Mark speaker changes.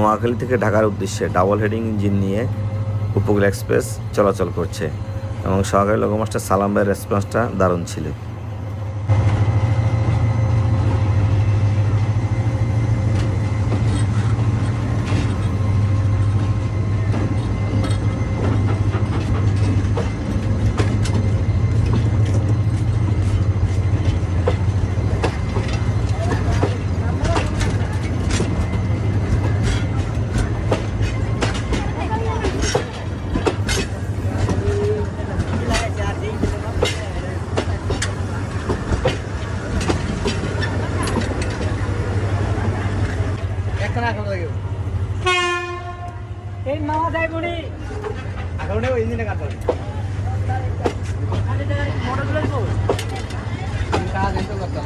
Speaker 1: নোয়াখালী থেকে ঢাকার উদ্দেশ্যে ডাবল হেডিং ইঞ্জিন নিয়ে উপকূল এক্সপ্রেস চলাচল করছে এবং সহকারী লোকোমাস্টার সালাম ভাইয়ের রেসপন্সটা দারুণ ছিল।
Speaker 2: এই মামা যাই বলি এখন ওই ইঞ্জিনে কাজ করে মোটর গুলো কাজ এত করতে